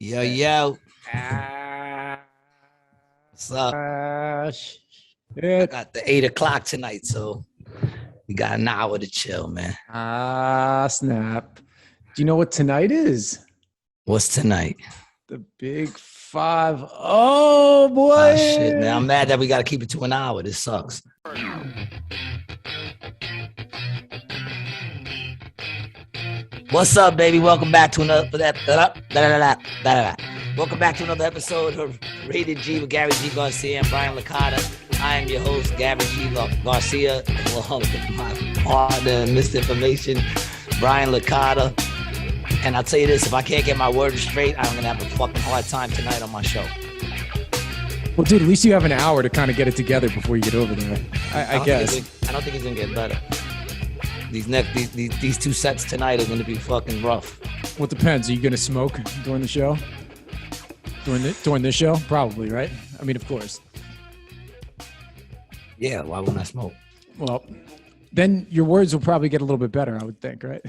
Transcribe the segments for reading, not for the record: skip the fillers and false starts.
Yo, yo. Ah, What's up? I shit. got the 8 o'clock tonight, so we got an hour to chill, man. Snap. Do you know what tonight is? What's tonight? The big 5. Oh, boy. Ah, shit, man. I'm mad that we got to keep it to an hour. This sucks. What's up, baby? Welcome back to another Welcome back to another episode of Rated G with Gary G, Garcia and Brian Licata. I am your host, Gary G Garcia, along with my partner in misinformation, Brian Licata. And I'll tell you this, if I can't get my words straight, I'm gonna have a fucking hard time tonight on my show. Well, dude, at least you have an hour to kind of get it together before you get over there. I guess. I don't think it's gonna get better. These two sets tonight are gonna be fucking rough. Well, it depends. Are you gonna smoke during the show? During this show? Probably, right? I mean, of course. Yeah, why wouldn't I smoke? Well, then your words will probably get a little bit better, I would think, right?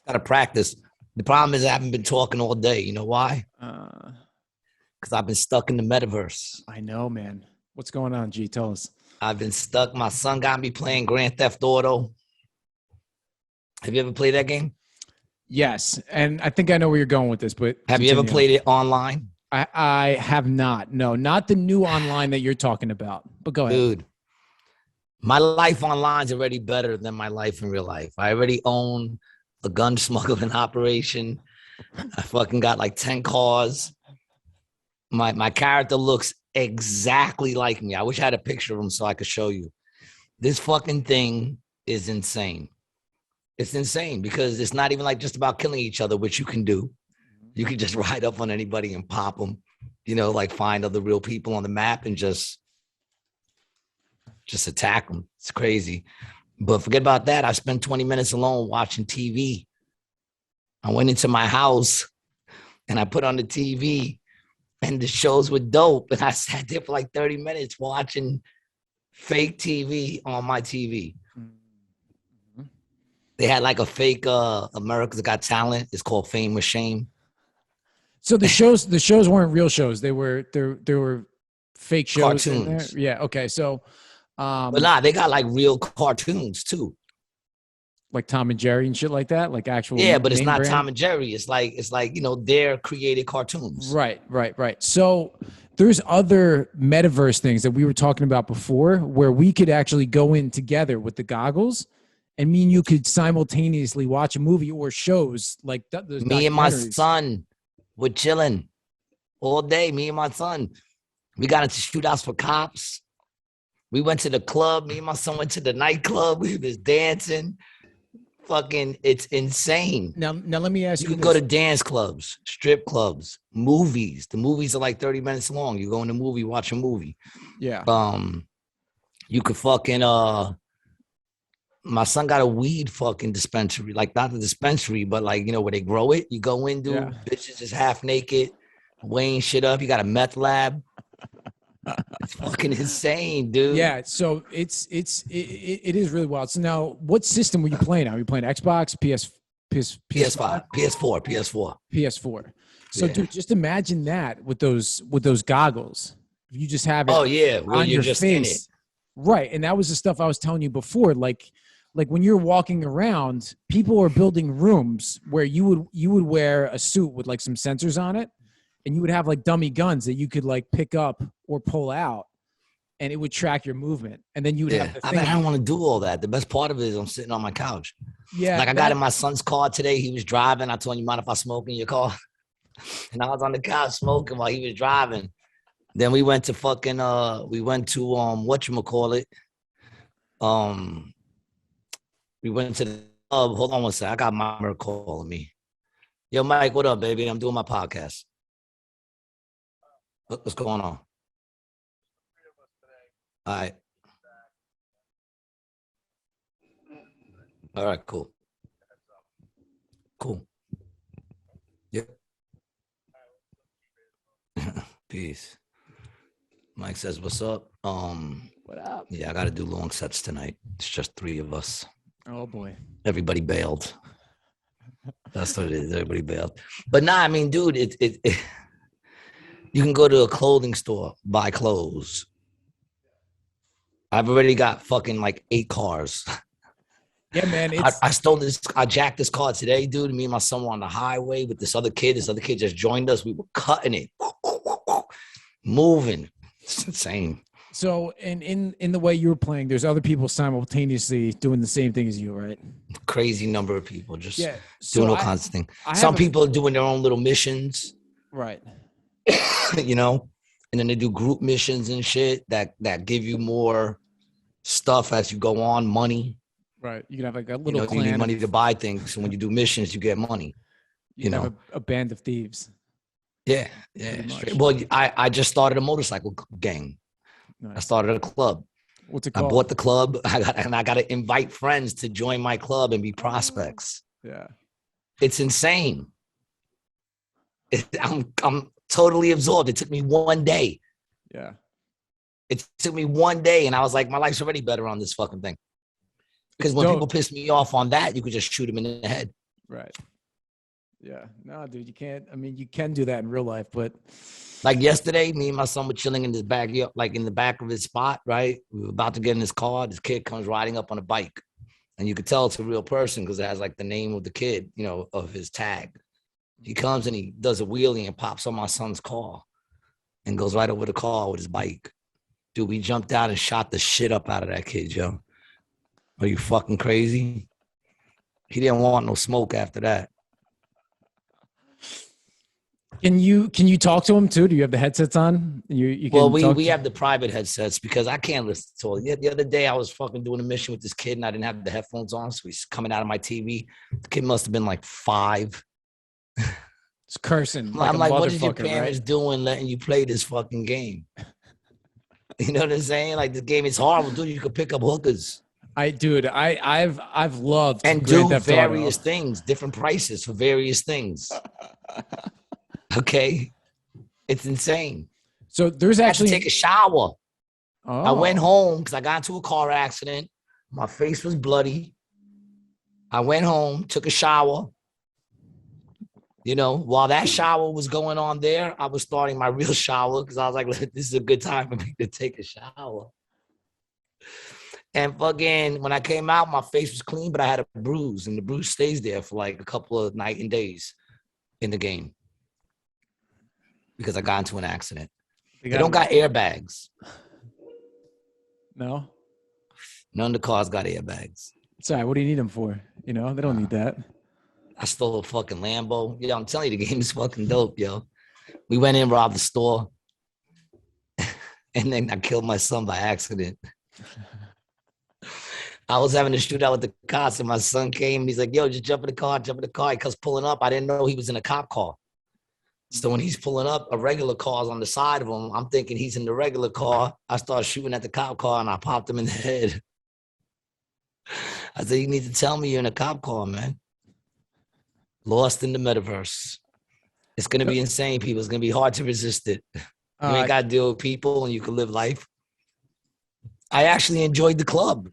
Gotta practice. The problem is I haven't been talking all day. You know why? Because I've been stuck in the metaverse. I know, man. What's going on, G? Tell us. I've been stuck. My son got me playing Grand Theft Auto. Have you ever played that game? Yes, and I think I know where you're going with this, but have you ever played it online? I have not. No, not the new online that you're talking about. But go ahead. Dude, my life online is already better than my life in real life. I already own a gun smuggling operation. I fucking got like 10 cars. My character looks exactly like me. I wish I had a picture of him so I could show you. This fucking thing is insane. It's insane because it's not even like just about killing each other, which you can do. You can just ride up on anybody and pop them, like find other real people on the map and just attack them. It's crazy. But forget about that. I spent 20 minutes alone watching TV. I went into my house and I put on the TV and the shows were dope. And I sat there for like 30 minutes watching fake TV on my TV. They had like a fake America's Got Talent. It's called Fame or Shame. So the shows weren't real shows. They were fake shows. Cartoons. Yeah. Okay. So, but nah, they got like real cartoons too. Like Tom and Jerry and shit like that, like actual. Yeah, but it's not brand. Tom and Jerry. It's like their created cartoons. Right. So there's other metaverse things that we were talking about before, where we could actually go in together with the goggles. And me and you could simultaneously watch a movie or shows like those. Me and my son were chilling all day. Me and my son, we got into shootouts for cops. We went to the club. Me and my son went to the nightclub. We was dancing. Fucking, it's insane. Now let me ask you. You can go to dance clubs, strip clubs, movies. The movies are like 30 minutes long. You go in the movie, watch a movie. Yeah. You could fucking my son got a weed fucking dispensary, like not the dispensary, but like, where they grow it. You go in, dude, bitches is half naked, weighing shit up. You got a meth lab. It's fucking insane, dude. Yeah, so it is really wild. So now, what system were you playing? Are you playing Xbox, PS5, PS4? So, dude, just imagine that with those goggles. You just have it. Oh yeah, on your just face. In it. Right, and that was the stuff I was telling you before. Like when you're walking around, people are building rooms where you would wear a suit with like some sensors on it, and you would have like dummy guns that you could like pick up or pull out, and it would track your movement. And then you would have. I don't want to do all that. The best part of it is I'm sitting on my couch. Yeah, like I got in my son's car today. He was driving. I told him, "You mind if I smoke in your car?" And I was on the couch smoking while he was driving. Then we went to whatchamacallit. We went to the club. Hold on one second. I got Mama calling me. Yo, Mike, what up, baby? I'm doing my podcast. What's going on? All right. All right, cool. Yep. Peace. Mike says, what's up? What up? Yeah, I got to do long sets tonight. It's just 3 of us. Oh, boy. Everybody bailed. That's what it is. Everybody bailed. But nah, I mean, dude, you can go to a clothing store, buy clothes. I've already got fucking like 8 cars. Yeah, man. I stole this. I jacked this car today, dude. Me and my son were on the highway with this other kid. This other kid just joined us. We were cutting it, moving. It's insane. So, in the way you were playing, there's other people simultaneously doing the same thing as you, right? Crazy number of people just So doing all kinds of things. Some people are doing their own little missions, right? you know, and then they do group missions and shit that give you more stuff as you go on, money. Right. You can have like a little clan. You need money to buy things. So when you do missions, you get money. You know, have a band of thieves. Yeah. Well, I just started a motorcycle gang. Nice. I started a club. What's it called? I bought the club. I got to invite friends to join my club and be prospects. Yeah. It's insane. I'm totally absorbed. It took me one day. Yeah. It took me one day, and I was like, my life's already better on this fucking thing. Because when people piss me off on that, you could just shoot them in the head. Right. Yeah. No, dude, you can't. I mean, you can do that in real life, but like yesterday, me and my son were chilling in this backyard, like in the back of his spot, right? We were about to get in his car. This kid comes riding up on a bike. And you could tell it's a real person because it has like the name of the kid, you know, of his tag. He comes and he does a wheelie and pops on my son's car and goes right over the car with his bike. Dude, we jumped out and shot the shit up out of that kid, yo. Are you fucking crazy? He didn't want no smoke after that. Can you talk to him too? Do you have the headsets on? You can we have the private headsets because I can't listen to it. The other day I was fucking doing a mission with this kid and I didn't have the headphones on, so he's coming out of my TV. The kid must have been like 5. It's cursing. I'm like, what is your parents doing letting you play this fucking game? You know what I'm saying? Like, this game is horrible, dude. You could pick up hookers. I've loved and do various things, different prices for various things. Okay, it's insane. So there's actually I had to take a shower. Oh. I went home because I got into a car accident. My face was bloody. I went home, took a shower. You know, while that shower was going on there, I was starting my real shower because I was like, this is a good time for me to take a shower. And fucking, when I came out, my face was clean, but I had a bruise, and the bruise stays there for like a couple of nights and days in the game because I got into an accident. They don't got airbags. No? None of the cars got airbags. Sorry, what do you need them for? You know, they don't need that. I stole a fucking Lambo. Yeah, I'm telling you, the game is fucking dope, yo. We went in, robbed the store, and then I killed my son by accident. I was having a shootout with the cops, and my son came, and he's like, yo, just jump in the car, jump in the car. He comes pulling up. I didn't know he was in a cop car. So when he's pulling up, a regular car's on the side of him. I'm thinking he's in the regular car. I start shooting at the cop car, and I popped him in the head. I said, you need to tell me you're in a cop car, man. Lost in the metaverse. It's going to be insane, people. It's going to be hard to resist it. You ain't got to deal with people, and you can live life. I actually enjoyed the club.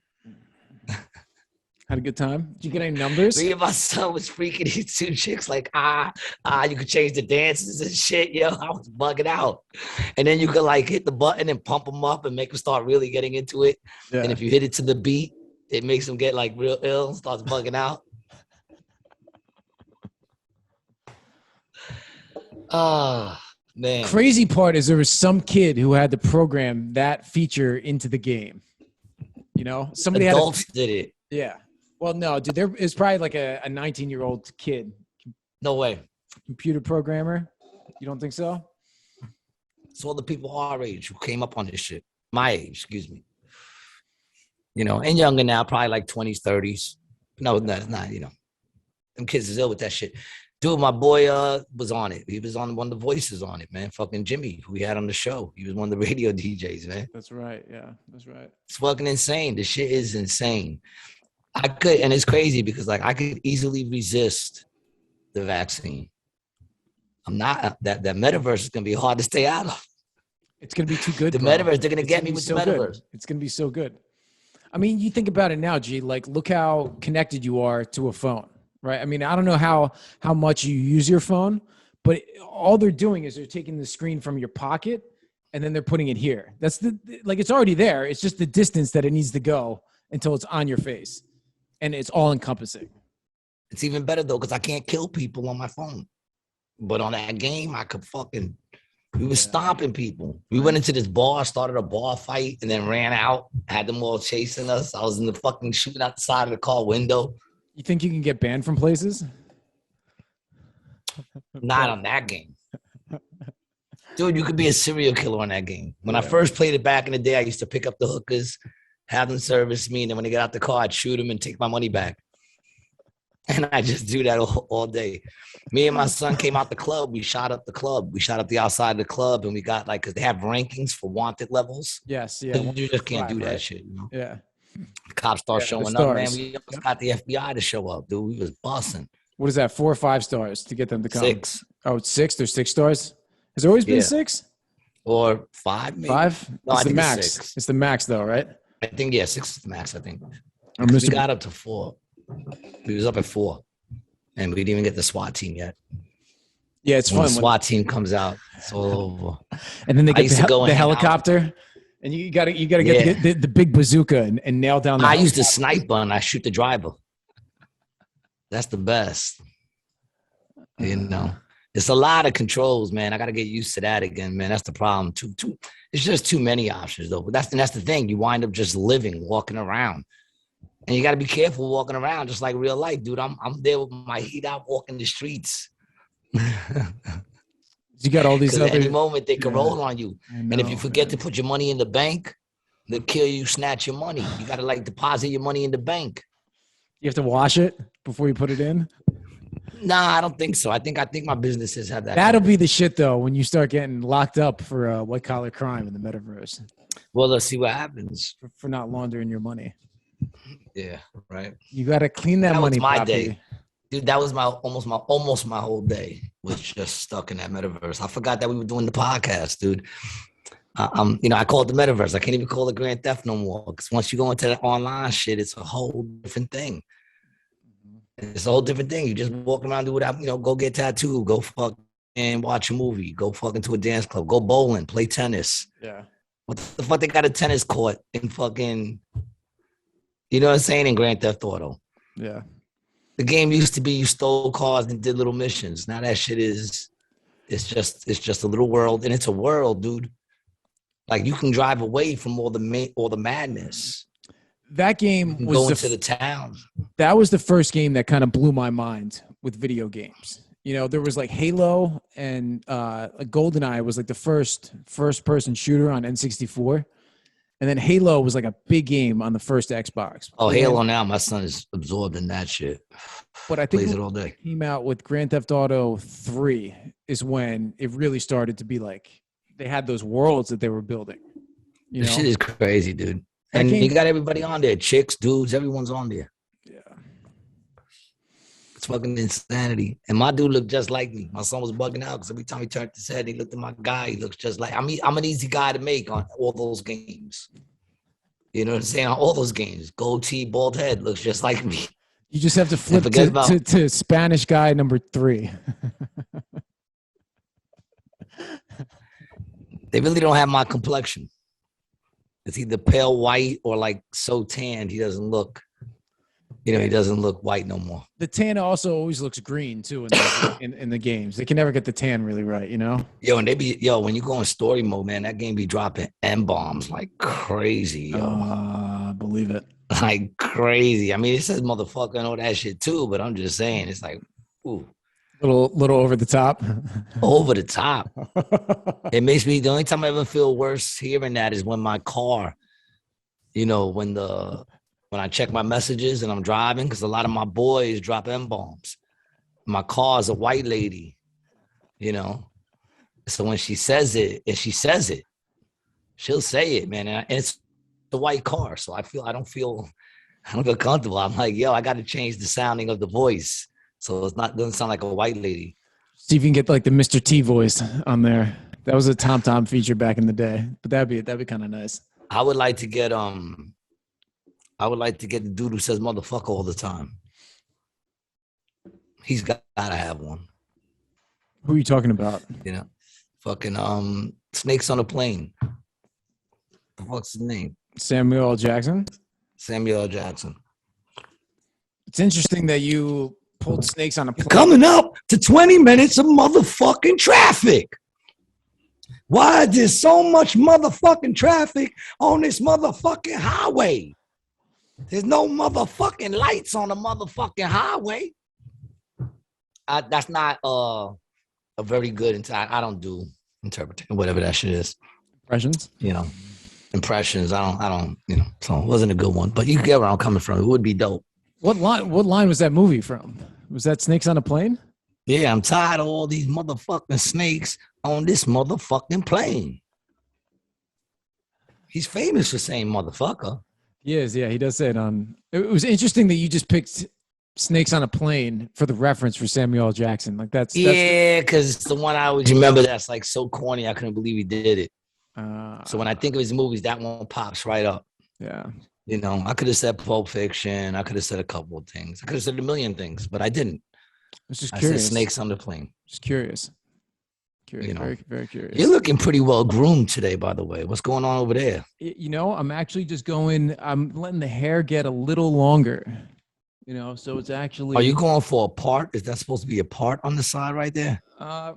Had a good time. Did you get any numbers? Me and my son was freaking these 2 chicks like, you could change the dances and shit, yo. I was bugging out. And then you could like hit the button and pump them up and make them start really getting into it. Yeah. And if you hit it to the beat, it makes them get like real ill and starts bugging out. Man. Crazy part is there was some kid who had to program that feature into the game. You know, somebody adults did it. Yeah. Well, no, dude, there is probably like a 19-year-old kid. No way. Computer programmer. You don't think so? It's all the people our age who came up on this shit. My age, excuse me. You know, and younger now, probably like 20s, 30s. No, that's not, you know. Them kids is ill with that shit. Dude, my boy was on it. He was on one of the voices on it, man. Fucking Jimmy, who we had on the show. He was one of the radio DJs, man. That's right. Yeah, that's right. It's fucking insane. The shit is insane. And it's crazy because like I could easily resist the vaccine. I'm not, that metaverse is going to be hard to stay out of. It's going to be too good. The metaverse, they're going to get me with the metaverse. It's going to be so good. I mean, you think about it now, G, like look how connected you are to a phone. right? I mean, I don't know how much you use your phone, but all they're doing is they're taking the screen from your pocket and then they're putting it here. That's like it's already there. It's just the distance that it needs to go until it's on your face, and it's all encompassing. It's even better though because I can't kill people on my phone, but on that game I could fucking. We were stomping people. We went into this bar, started a bar fight, and then ran out. Had them all chasing us. I was in the fucking shooting out the side of the car window. You think you can get banned from places? Not on that game. Dude, you could be a serial killer on that game. When I first played it back in the day, I used to pick up the hookers, have them service me, and then when they get out the car, I'd shoot them and take my money back. And I just do that all day. Me and my son came out the club. We shot up the club. We shot up the outside of the club, and we got like, because they have rankings for wanted levels. Yes, yeah. You just can't do that shit, you know? Yeah. The cops start showing up, man. We almost got the FBI to show up, dude. We was busting. What is that, 4 or 5 stars to get them to come? 6. Oh, it's 6? There's 6 stars? Has there always been 6? Or 5, maybe. 5? No, it's I the max. It's 6. It's the max, though, right? I think, 6 is the max, I think. We got up to 4. We was up at 4. And we didn't even get the SWAT team yet. Yeah, it's fun. The SWAT team comes out, it's all over. And then they get the helicopter, and you gotta get the big bazooka and nail down the I used to snipe and I shoot the driver. That's the best. You know, it's a lot of controls, man. I got to get used to that again, man. That's the problem. It's just too many options, though. But that's the thing. You wind up just living, walking around. And you got to be careful walking around, just like real life, dude. I'm there with my heat out, walking the streets. You got all these other. At any moment they can roll on you, and if you forget to put your money in the bank, they'll kill you, snatch your money. You got to like deposit your money in the bank. You have to wash it before you put it in. Nah, I don't think so. I think my businesses have that. That'll be the shit though when you start getting locked up for white collar crime in the metaverse. Well, let's see what happens for not laundering your money. Yeah, right. You got to clean that money. Was my properly. Day, dude. That was almost my whole day was just stuck in that metaverse. I forgot that we were doing the podcast, dude. I call it the metaverse. I can't even call it Grand Theft no more because once you go into that online shit, it's a whole different thing. It's a whole different thing. You just walk around, do whatever, go get tattooed, go fuck and watch a movie, go fuck into a dance club, go bowling, play tennis. Yeah. What the fuck? They got a tennis court in fucking. You know what I'm saying? In Grand Theft Auto. Yeah. The game used to be you stole cars and did little missions. Now that shit it's just a little world, and it's a world, dude. Like you can drive away from all the madness. That game was going into the town. That was the first game that kind of blew my mind with video games. There was like Halo and GoldenEye was like the first person shooter on N64. And then Halo was like a big game on the first Xbox. Oh, Halo now, my son is absorbed in that shit. But I think plays it all day. Came out with Grand Theft Auto 3 is when it really started to be like they had those worlds that they were building. This shit is crazy, dude. And you got everybody on there, chicks, dudes, everyone's on there. Yeah. It's fucking insanity. And my dude looked just like me. My son was bugging out because every time he turned his head, he looked at my guy. He looks just like I'm an easy guy to make on all those games. You know what I'm saying? On all those games, goatee, bald head looks just like me. You just have to flip to Spanish guy number 3. They really don't have my complexion. It's either pale white or like so tanned he doesn't look. He doesn't look white no more. The tan also always looks green too in the games. They can never get the tan really right, and when you go in story mode, man, that game be dropping M-bombs like crazy, yo. Believe it. Like crazy. I mean, it says motherfucker and all that shit too, but I'm just saying, it's like, ooh. Little over the top. Over the top. It makes me, the only time I ever feel worse hearing that is when my car, when I check my messages and I'm driving, because a lot of my boys drop M-bombs. My car is a white lady, So when she says it, and she says it, she'll say it, man. And it's the white car. So I don't feel comfortable. I'm like, I got to change the sounding of the voice. So doesn't sound like a white lady. See if you can get like the Mr. T voice on there. That was a Tom feature back in the day, but that'd be kind of nice. I would like to get the dude who says motherfucker all the time. He's got to have one. Who are you talking about? You know, fucking Snakes on a Plane. What's his name? Samuel L. Jackson. Samuel L. Jackson. It's interesting that you pulled Snakes on a Plane. Coming up to 20 minutes of motherfucking traffic. Why is there so much motherfucking traffic on this motherfucking highway? There's no motherfucking lights on the motherfucking highway. That's not a very good. I don't do interpretation, whatever that shit is. Impressions. Impressions. I don't. So it wasn't a good one. But you get where I'm coming from. It would be dope. What line was that movie from? Was that Snakes on a Plane? Yeah, I'm tired of all these motherfucking snakes on this motherfucking plane. He's famous for saying motherfucker. He is, yeah. He does say it on. It was interesting that you just picked Snakes on a Plane for the reference for Samuel L. Jackson. Like that's because it's the one I always remember that's like so corny. I couldn't believe he did it. So when I think of his movies, that one pops right up. Yeah. I could have said Pulp Fiction. I could have said a couple of things. I could have said a million things, but I didn't. I was just I curious. said Snakes on the Plane. Just curious. Very, very curious. You're looking pretty well groomed today, by the way. What's going on over there? I'm actually just I'm letting the hair get a little longer. So it's actually. Are you going for a part? Is that supposed to be a part on the side right there?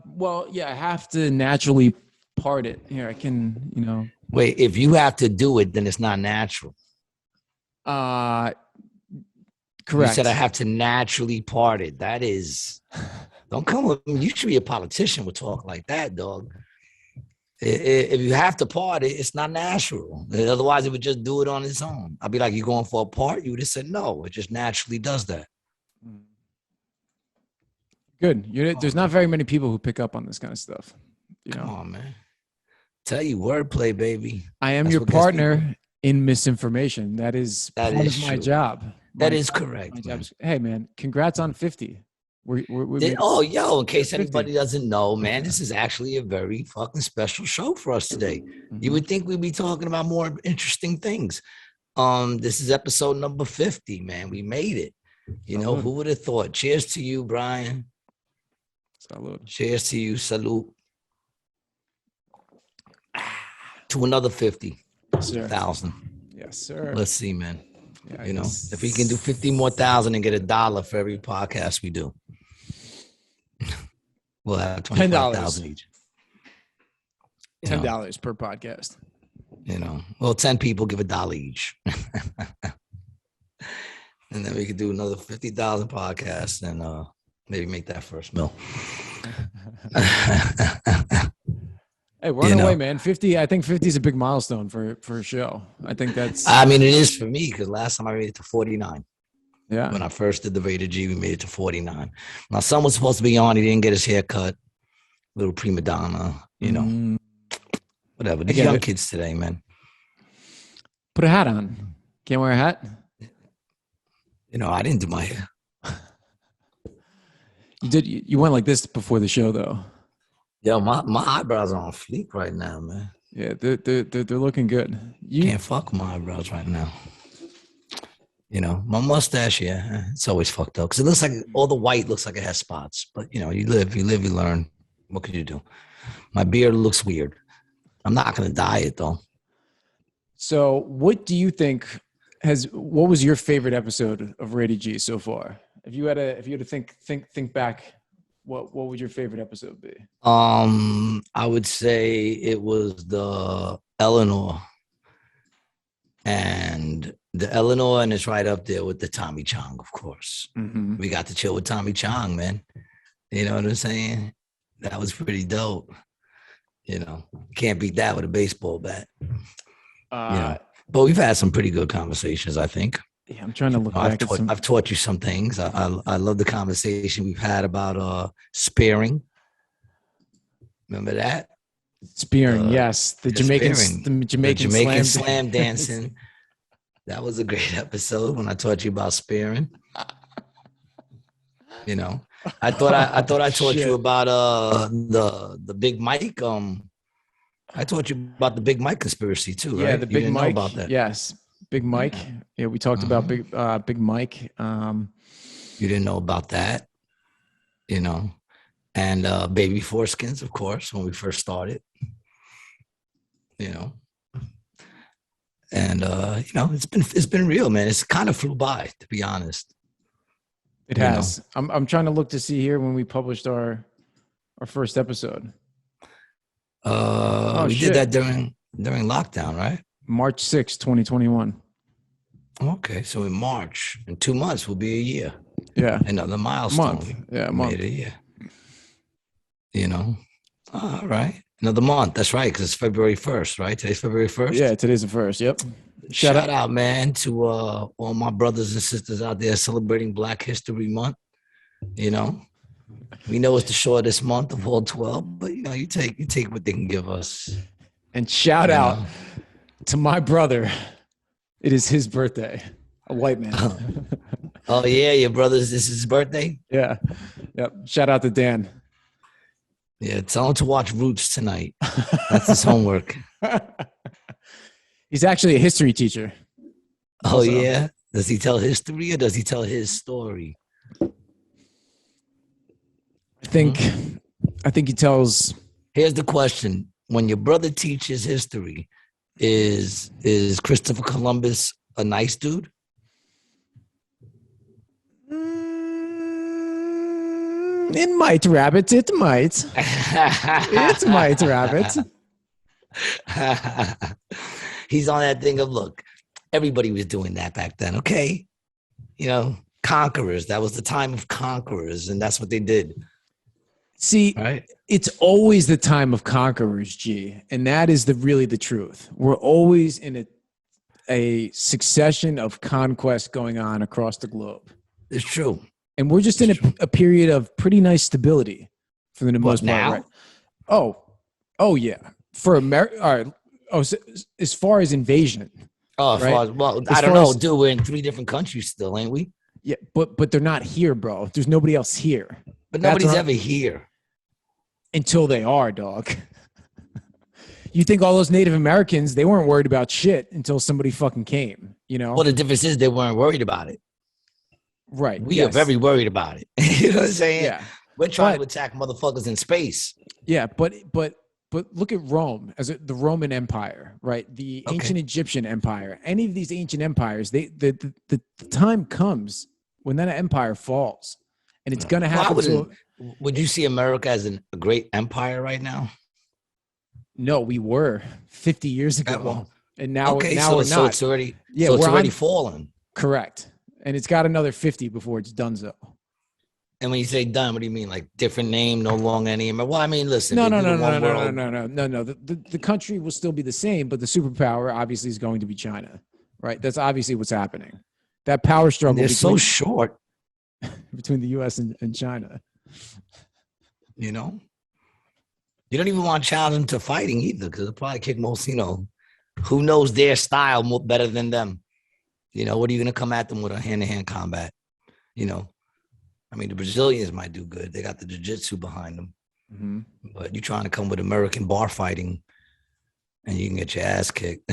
Well, yeah, I have to naturally part it. Here, I can, Wait, if you have to do it, then it's not natural. Correct. You said I have to naturally part it. That is, don't come with me. You should be a politician with talk like that, dog. If you have to part it, it's not natural. Otherwise, it would just do it on its own. I'd be like, you going for a part? You would have said no. It just naturally does that. Good. There's not very many people who pick up on this kind of stuff. Come on, man. Tell you wordplay, baby. I am your partner in misinformation. That is part of my job. That is correct. Hey, man, congrats on 50. In case anybody doesn't know, man, this is actually a very fucking special show for us today. Mm-hmm. You would think we'd be talking about more interesting things. This is episode number 50, man. We made it. Salud. Who would have thought? Cheers to you, Brian. Salud. Cheers to you. Salute. To another 50,000. Yes, sir. Let's see, man. Yeah, if we can do 50 more thousand and get $1 for every podcast we do, we'll have 25,000 each. $10 per podcast. 10 people give $1 each, and then we could do another 50,000 podcasts and maybe make that first mil. Hey, we're on the way, man. 50. I think 50 is a big milestone for a show. I think that's. It is for me because last time I made it to 49. Yeah. When I first did the Rated G, we made it to 49. My son was supposed to be on. He didn't get his hair cut. Little prima donna, Whatever. These young kids today, man. Put a hat on. Can't wear a hat. I didn't do my hair. You did. You went like this before the show, though. Yo, my eyebrows are on fleek right now, man. Yeah, they're looking good. You can't fuck with my eyebrows right now. My mustache, yeah, it's always fucked up because it looks like all the white looks like it has spots. But you live, you learn. What can you do? My beard looks weird. I'm not gonna dye it though. So, what do you think what was your favorite episode of Rated G so far? If you had to think back. What would your favorite episode be? I would say it was the Eleanor. And the Eleanor, and it's right up there with the Tommy Chong, of course. Mm-hmm. We got to chill with Tommy Chong, man. You know what I'm saying? That was pretty dope. Can't beat that with a baseball bat. But we've had some pretty good conversations, I think. Yeah, I'm trying to look back at some. I've taught you some things. I love the conversation we've had about sparing. Remember that? Spearing, yes. The Jamaican slam dancing. That was a great episode when I taught you about spearing. I thought I taught you about the Big Mike. I taught you about the Big Mike conspiracy too, right? Yeah, the Big Mike. Know about that. Yes. Big Mike. Yeah, we talked about Big Mike. You didn't know about that? you know, and baby foreskins, of course, when we first started, you know. And it's been real, man. It's kind of flew by, to be honest. It has. I'm trying to look to see here when we published our first episode. We did that during lockdown, right? March 6th, 2021. Okay, so in March, in 2 months, will be a year. Yeah, another milestone. Month. Yeah, a month. Made a year. You know, all right, another month. That's right, because it's February 1st, right? Today's February 1st. Yeah, today's the 1st. Yep. Shout out, man, to all my brothers and sisters out there celebrating Black History Month. You know, we know it's the shortest month of all 12, but you take what they can give us. And shout out to my brother. It is his birthday. A white man. Oh yeah, your brother's. This is his birthday. Yeah. Yep. Shout out to Dan. Yeah, tell him to watch Roots tonight. That's his homework. He's actually a history teacher. Oh, also. Yeah? Does he tell history or does he tell his story? I think he tells. Here's the question. When your brother teaches history, is Christopher Columbus a nice dude? It might, Rabbit. It might. It might, Rabbit. He's on that thing of, look, everybody was doing that back then, okay? Conquerors. That was the time of conquerors, and that's what they did. See, right? It's always the time of conquerors, G, and that is really the truth. We're always in a succession of conquest going on across the globe. It's true. And we're just in a period of pretty nice stability for the most part. Now? Right? Oh, yeah. For America, all right. Oh, so as far as invasion. Oh, right? I don't know, dude. We're in 3 different countries still, ain't we? Yeah, but they're not here, bro. There's nobody else here. But nobody's ever here. Until they are, dog. You think all those Native Americans, they weren't worried about shit until somebody fucking came, Well, the difference is they weren't worried about it. Right. We are very worried about it. You know what I'm saying? Yeah. We're trying to attack motherfuckers in space. Yeah, but look at Rome as the Roman Empire, right? The ancient Egyptian Empire. Any of these ancient empires, the time comes when that empire falls, and it's going to happen. Would you see America as a great empire right now? No, we were 50 years ago, and now we're not. So it's already fallen. Correct, and it's got another 50 before it's done. So. And when you say done, what do you mean? Like different name, no longer any? Well, I mean, listen. No. The country will still be the same, but the superpower obviously is going to be China, right? That's obviously what's happening. That power struggle. They're so short between the U.S. and China. You don't even want to challenge them to fighting either, because they'll probably kick most. Who knows their style more better than them? What are you going to come at them with a hand-to-hand combat? I mean, the Brazilians might do good. They got the jiu-jitsu behind them. Mm-hmm. But you're trying to come with American bar fighting, and you can get your ass kicked.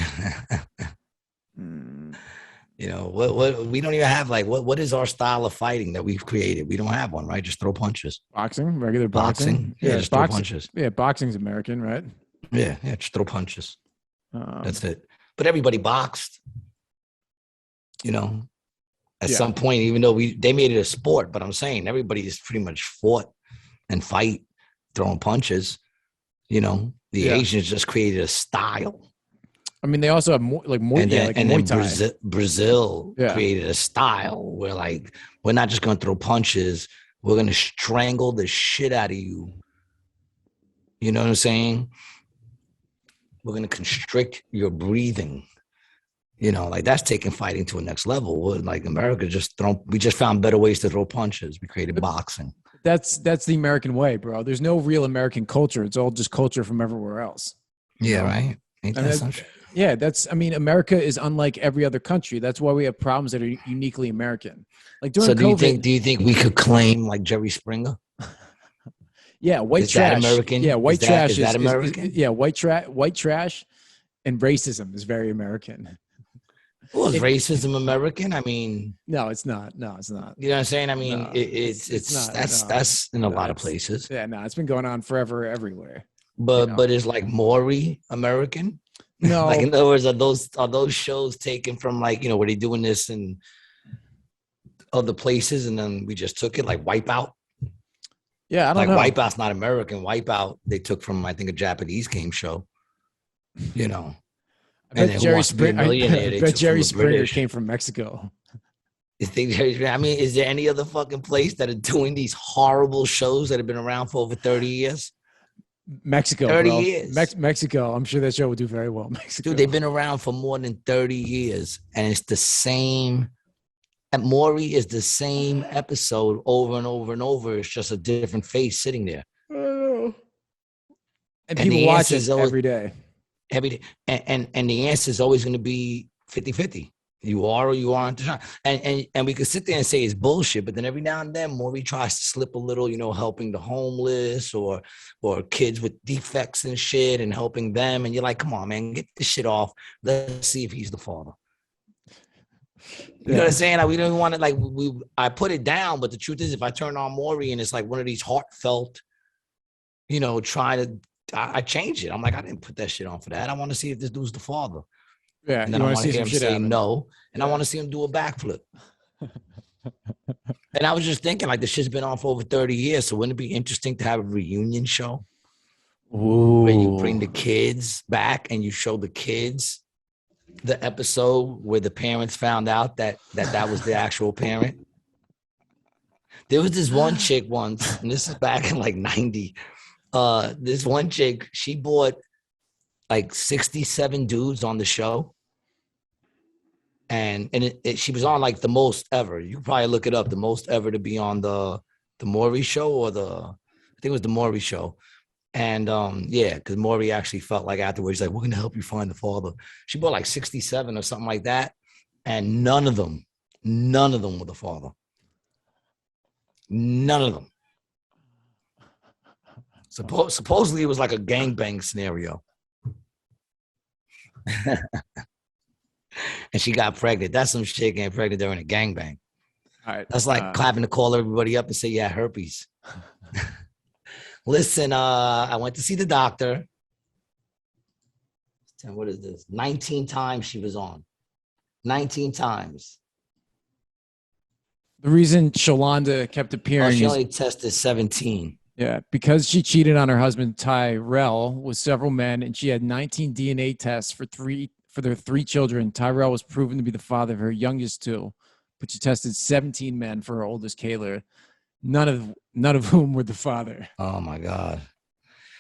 What we don't even have, what is our style of fighting that we've created? We don't have one, right? Just throw punches. Boxing, regular boxing. Yeah, just throw punches. Yeah, boxing's American, right? Yeah, just throw punches. That's it. But everybody boxed. At some point, even though they made it a sport, but I'm saying everybody's pretty much fought and fight, throwing punches. The Asians just created a style. I mean, they also have Muay Thai. Brazil created a style where we're not just going to throw punches, we're going to strangle the shit out of you. You know what I'm saying? We're going to constrict your breathing. That's taking fighting to a next level. America we just found better ways to throw punches. We created boxing. That's the American way, bro. There's no real American culture. It's all just culture from everywhere else. Yeah, right. Ain't that something? Yeah, America is unlike every other country. That's why we have problems that are uniquely American. During COVID, do you think we could claim Jerry Springer? Yeah, white trash. That American? Yeah, white trash is that American? White trash and racism is very American. Well, is racism American? I mean, no, it's not. No, it's not. you know what I'm saying? I mean, No, it's not. that's in a lot of places. Yeah, no, it's been going on forever, everywhere. But it's like Maury American. No, Like in other words, are those shows taken from like were they doing this in other places and then we just took it like Wipeout? yeah, I don't like know. Wipeout's not American. Wipeout they took from I think a Japanese game show. I bet Jerry Springer. I bet Jerry Springer British. came from Mexico. You think I mean, is there any other fucking place that are doing these horrible shows that have been around for over 30 years? Mexico, 30 bro. years. Mexico. I'm sure that show would do very well. Mexico. Dude, they've been around for more than 30 years. And it's the same. And Maury is the same episode over and over and over. It's just a different face sitting there. And people watch it every day. Every day. And the answer is always going to be 50-50. You are or you aren't. And we could sit there and say it's bullshit, but then every now and then Maury tries to slip a little, helping the homeless or kids with defects and shit and helping them. And you're like, come on, man, get this shit off. Let's see if he's the father. You know what I'm saying? Like, we don't want to I put it down, but the truth is if I turn on Maury and it's like one of these heartfelt, I change it. I'm like, I didn't put that shit on for that. I want to see if this dude's the father. Yeah, and then I want to hear him say no, and I want to see him do a backflip. And I was just thinking, like, this shit's been on for over 30 years, so wouldn't it be interesting to have a reunion show? Ooh. Where you bring the kids back and you show the kids the episode where the parents found out that was the actual parent. There was this one chick once, and this is back in like 90. This one chick, she bought like 67 dudes on the show. And she was on like the most ever. You can probably look it up, the most ever to be on the Maury show or I think it was the Maury show. And because Maury actually felt like afterwards, like, we're going to help you find the father. She bought like 67 or something like that. And none of them were the father. None of them. Supposedly it was like a gangbang scenario. And she got pregnant. That's some shit getting pregnant during a gangbang. All right, that's like clapping to call everybody up and say, yeah, herpes. Listen, I went to see the doctor. What is this? 19 times she was on. 19 times. The reason Shalonda kept appearing she only tested 17. Yeah, because she cheated on her husband Tyrell with several men, and she had 19 DNA tests for their 3 children. Tyrell was proven to be the father of her youngest 2, but she tested 17 men for her oldest, Kayla, none of whom were the father. Oh my God.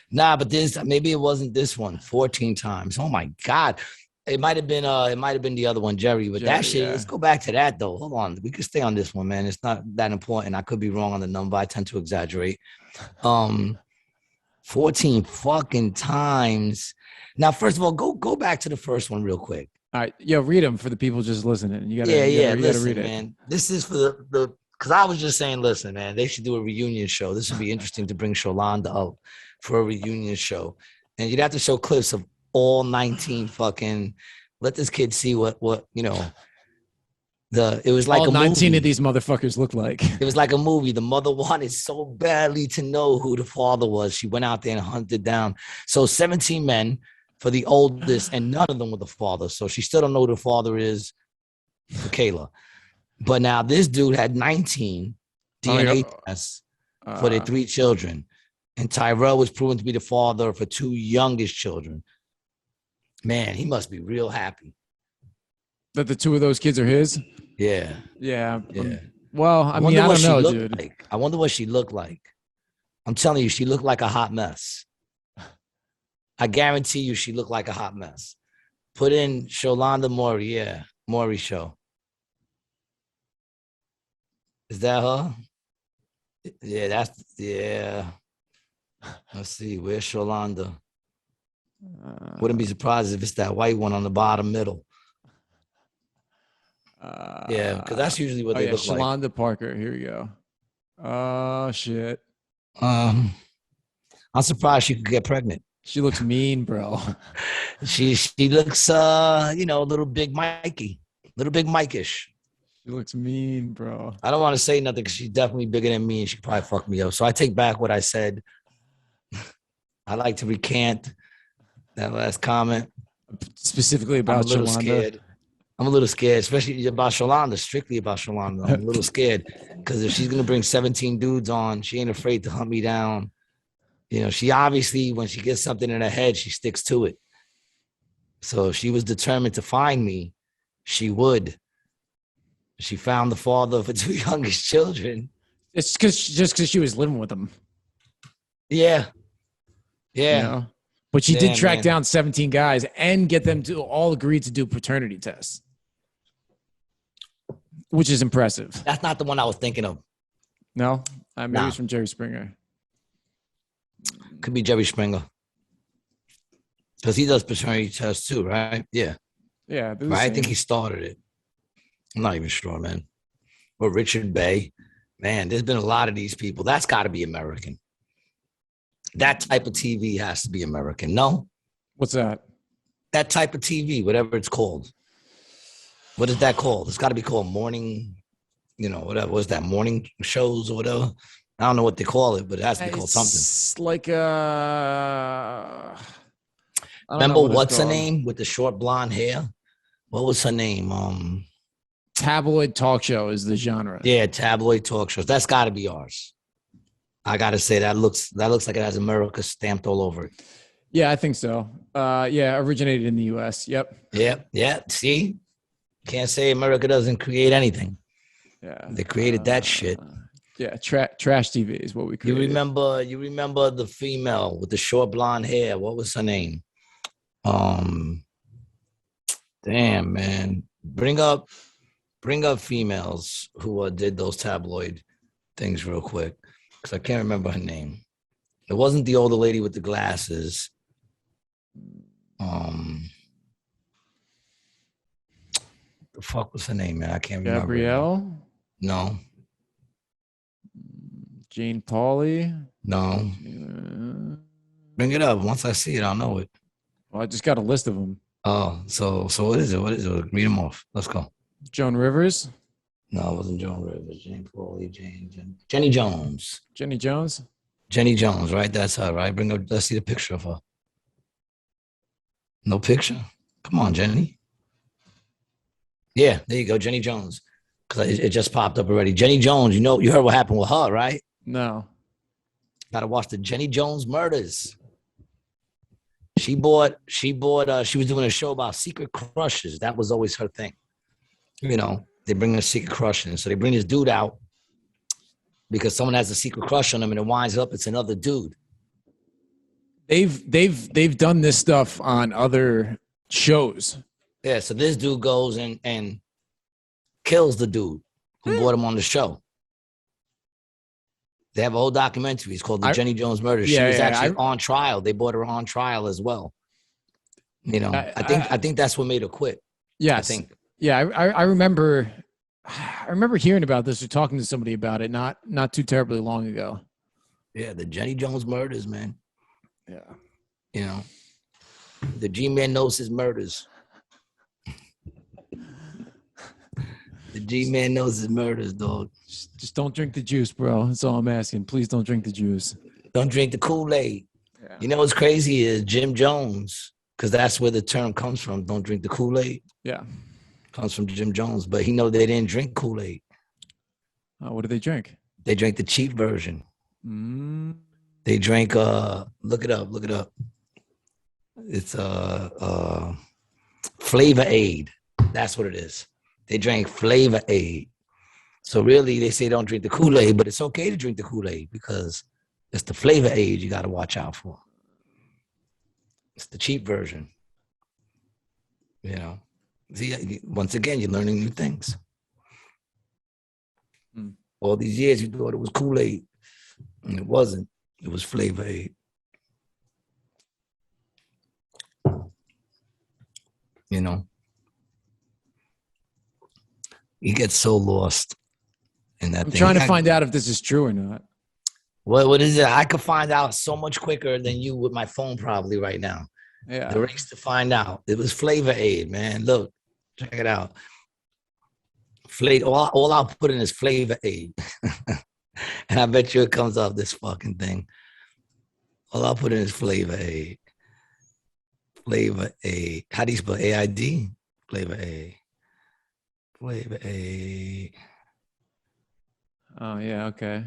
Nah, but maybe it wasn't this one. 14 times. Oh my God. It might have been the other one, Jerry. But that shit, let's go back to that though. Hold on. We could stay on this one, man. It's not that important. I could be wrong on the number. I tend to exaggerate. 14 fucking times. Now, first of all, go back to the first one real quick. All right. Yo, read them for the people just listening. You gotta read it. Man. This is for the because I was just saying, listen, man, they should do a reunion show. This would be interesting to bring Shalonda up for a reunion show. And you'd have to show clips of all 19 fucking, let this kid see what it was like all a 19 movie. Of these motherfuckers look like. It was like a movie. The mother wanted so badly to know who the father was. She went out there and hunted down. So 17 men for the oldest, and none of them were the father. So she still don't know who the father is for Kayla. But now this dude had 19 DNA tests for their 3 children. And Tyrell was proven to be the father for 2 youngest children. Man, he must be real happy. That the 2 of those kids are his? Yeah. Yeah. Yeah. Well, I mean, I don't know, dude. Like. I wonder what she looked like. I'm telling you, she looked like a hot mess. I guarantee you she looked like a hot mess. Put in Shalonda Maury. Yeah. Maury show. Is that her? Yeah, Let's see. Where's Shalonda? Wouldn't be surprised if it's that white one on the bottom middle. Yeah, because that's usually what they look like. Shalonda Parker. Here we go. Oh, shit. I'm surprised she could get pregnant. She looks mean, bro. She looks, a little big Mikey. Little Big Mike-ish. She looks mean, bro. I don't want to say nothing because she's definitely bigger than me and she probably fucked me up. So I take back what I said. I like to recant that last comment. Specifically I'm a about little Shalonda. scared. I'm a little scared, especially about Shalonda, strictly about Shalonda. I'm a little scared because if she's going to bring 17 dudes on, she ain't afraid to hunt me down. You know, she obviously, when she gets something in her head, she sticks to it. So if she was determined to find me, she would. She found the father of her two youngest children. It's because she was living with him. Yeah. Yeah. You know? But she did track man. down 17 guys and get them to all agree to do paternity tests, which is impressive. That's not the one I was thinking of. No? Maybe it's from Jerry Springer. Could be Jerry Springer. Because he does paternity tests too, right? Yeah. Yeah. Right? I think he started it. I'm not even sure, man. Or Richard Bay. Man, there's been a lot of these people. That's got to be American. That type of TV has to be American. No? What's that? That type of TV, whatever it's called. What is that called? It's got to be called morning, whatever. What's that? Morning shows or whatever. I don't know what they call it, but it has to be called something. It's like remember what's her name with the short blonde hair? What was her name? Tabloid talk show is the genre. Yeah, tabloid talk shows. That's got to be ours. I gotta say that looks like it has America stamped all over it. Yeah, I think so. Yeah, originated in the U.S. Yep. Yeah. See, can't say America doesn't create anything. Yeah, they created that shit. Yeah, trash TV is what we created. You remember the female with the short blonde hair? What was her name? Damn, man, bring up females who did those tabloid things real quick. Because I can't remember her name. It wasn't the older lady with the glasses. The fuck was her name, man? I can't remember. Gabrielle? No. Jane Pauley? No. Bring it up. Once I see it, I'll know it. Well, I just got a list of them. Oh, so what is it? What is it? Read them off. Let's go. Joan Rivers? No, it wasn't Joan Rivers. Jane Pauley, Jenny Jones. Jenny Jones? Jenny Jones, right? That's her, right? Let's see the picture of her. No picture? Come on, Jenny. Yeah, there you go, Jenny Jones. Because it just popped up already. Jenny Jones, you heard what happened with her, right? No. Gotta watch the Jenny Jones murders. She was doing a show about secret crushes. That was always her thing. They bring a secret crush in. So they bring this dude out because someone has a secret crush on him and it winds up it's another dude. They've done this stuff on other shows. Yeah, so this dude goes and kills the dude who brought him on the show. They have a whole documentary. It's called The Jenny Jones Murders. She was actually on trial. They brought her on trial as well. I think that's what made her quit. Yes. I think. Yeah, I remember hearing about this or talking to somebody about it not too terribly long ago. Yeah, the Jenny Jones murders, man. Yeah. The G-Man knows his murders. The G-Man knows his murders, dog. Just don't drink the juice, bro. That's all I'm asking. Please don't drink the juice. Don't drink the Kool-Aid. Yeah. You know what's crazy is Jim Jones, because that's where the term comes from. Don't drink the Kool-Aid. Yeah. Comes from Jim Jones, but they didn't drink Kool-Aid. What do they drink? They drank the cheap version. They drank look it up. It's Flavor Aid. That's what it is. They drank Flavor Aid. So really they say don't drink the Kool-Aid, but it's okay to drink the Kool-Aid because it's the Flavor Aid you got to watch out for. It's the cheap version. See, once again, you're learning new things. All these years, you thought it was Kool-Aid, and it wasn't. It was Flavor Aid. You get so lost in that thing. I'm trying to find out if this is true or not. What is it? I could find out so much quicker than you with my phone probably right now. Yeah. The race to find out. It was Flavor Aid, man. Look, check it out. Flavor. All I'll put in is Flavor Aid, and I bet you it comes off this fucking thing. All I'll put in is Flavor Aid. Flavor Aid. How do you spell AID? Flavor Aid. Flavor Aid. Oh yeah, okay.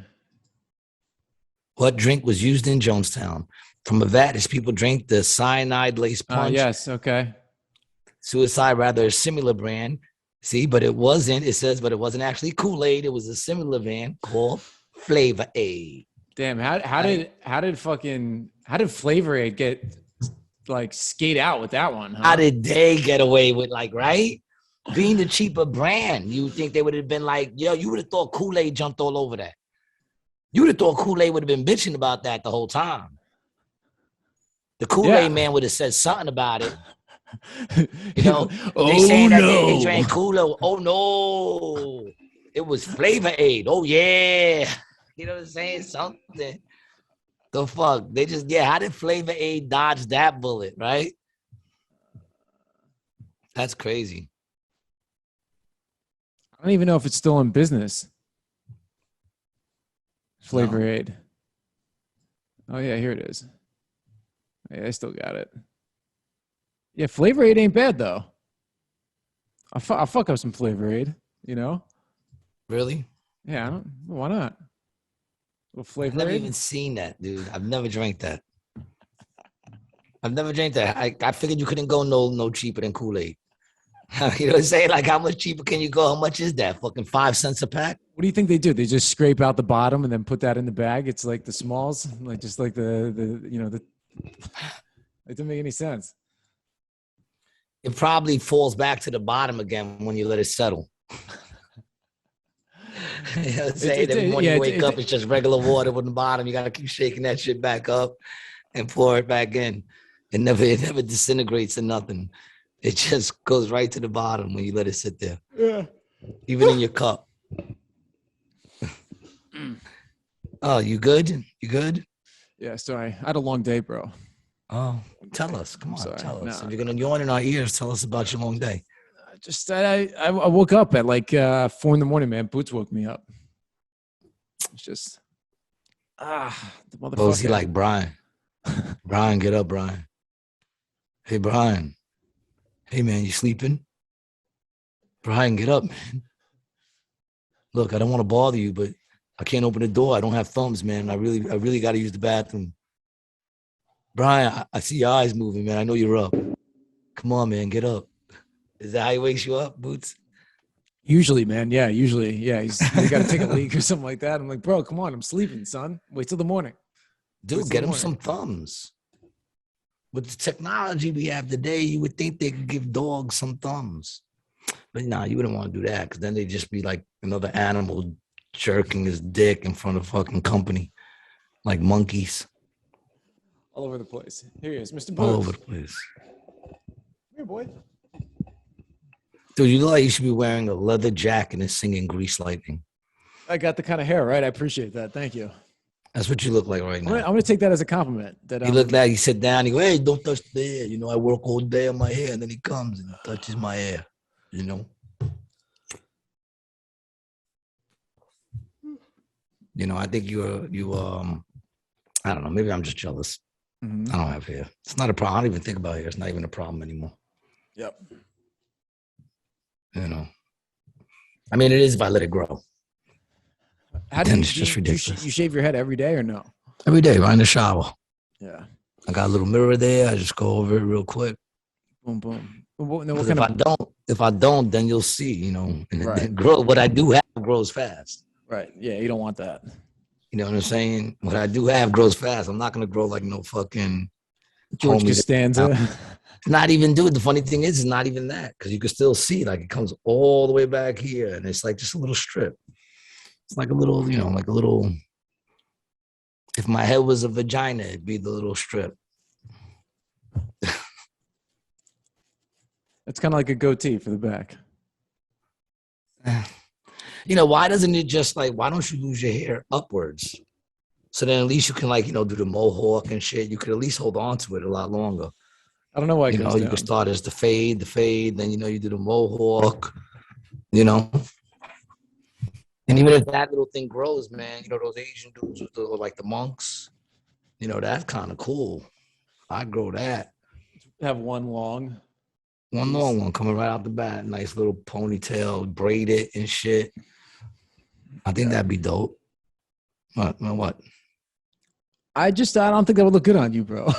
What drink was used in Jonestown? From a vat, as people drink the cyanide-laced punch. Yes, okay. Suicide, rather a similar brand. See, but it wasn't. It says, but it wasn't actually Kool-Aid. It was a similar brand called Flavor Aid. Damn, how did Flavor Aid get like skate out with that one? Huh? How did they get away with right? Being the cheaper brand, you think they would have been like, yo, you would have thought Kool-Aid jumped all over that. You would have thought Kool-Aid would have been bitching about that the whole time. The Kool-Aid man would have said something about it. You know, they saying that they drank Kool-Aid. Oh no, it was Flavor Aid. Oh yeah, you know what I'm saying? Something. The fuck? They just how did Flavor Aid dodge that bullet? Right? That's crazy. I don't even know if it's still in business. Flavor Aid. Oh yeah, here it is. Yeah, I still got it. Yeah, Flavor Aid ain't bad though. I'll fuck up some Flavor Aid, you know? Really? Yeah, why not? Little Flavor I've never Aid? even seen that, dude. I've never drank that. I've never drank that. I figured you couldn't go no cheaper than Kool-Aid. You know what I'm saying? Like, how much cheaper can you go? How much is that? Fucking 5 cents a pack? What do you think they do? They just scrape out the bottom and then put that in the bag? It's like the smalls, like just like the it doesn't make any sense. It probably falls back to the bottom again when you let it settle. You know what I'm saying? Every morning you wake up, it's just regular water with the bottom. You got to keep shaking that shit back up and pour it back in. It never disintegrates or nothing. It just goes right to the bottom when you let it sit there. Yeah. Even in your cup. Oh, you good? You good? Yeah, sorry. I had a long day, bro. Oh, tell us. Come on, sorry. tell us. No. If you're going to yawn in our ears, tell us about your long day. I woke up at like 4 a.m, man. Boots woke me up. It's just the motherfucker. Oh, is he like Brian? Brian, get up, Brian. Hey, Brian. Hey, man, you sleeping? Brian, get up, man. Look, I don't want to bother you, but I can't open the door. I don't have thumbs, man. I really got to use the bathroom. Brian, I see your eyes moving, man. I know you're up. Come on, man, get up. Is that how he wakes you up, Boots? Usually, man. Yeah, usually. Yeah, you got to take a leak or something like that. I'm like, bro, come on. I'm sleeping, son. Wait till the morning. Dude, get him some thumbs. With the technology we have today, you would think they could give dogs some thumbs. But nah, you wouldn't want to do that because then they'd just be like another animal jerking his dick in front of fucking company, like monkeys. All over the place. Here he is, Mr. Boots. All over the place. Here, boy. Dude, you look like you should be wearing a leather jacket and singing Grease Lightning. I got the kind of hair, right? I appreciate that. Thank you. That's what you look like right now. I'm gonna take that as a compliment. That you look like you sit down. You go, hey, don't touch the hair. You know, I work all day on my hair, and then he comes and touches my hair. You know. You know, I think you I don't know. Maybe I'm just jealous. Mm-hmm. I don't have hair. It's not a problem. I don't even think about hair. It's not even a problem anymore. Yep. You know. I mean, it is if I let it grow. How do it's just ridiculous. You shave your head every day or no? Every day, right in the shower. Yeah. I got a little mirror there. I just go over it real quick. Boom, boom. If I don't, then you'll see. You know, right. What I do have grows fast. Right. Yeah, you don't want that. You know what I'm saying? What I do have grows fast. I'm not gonna grow like no fucking George Costanza. Not even, dude. The funny thing is, it's not even that because you can still see like it comes all the way back here, and it's like just a little strip. It's like a little, you know, like a little. If my head was a vagina, it'd be the little strip. It's kind of like a goatee for the back. You know, why doesn't it just like, why don't you lose your hair upwards? So then at least you can like, you know, do the mohawk and shit. You could at least hold on to it a lot longer. I don't know why. You know, you could start as the fade, then, you know, you do the mohawk, you know. And even if that little thing grows, man, you know, those Asian dudes with the, like the monks, you know, that's kind of cool. I grow that. Have one long. One long one coming right out the bat. Nice little ponytail, braid it and shit. I think that'd be dope. What? I don't think that would look good on you, bro.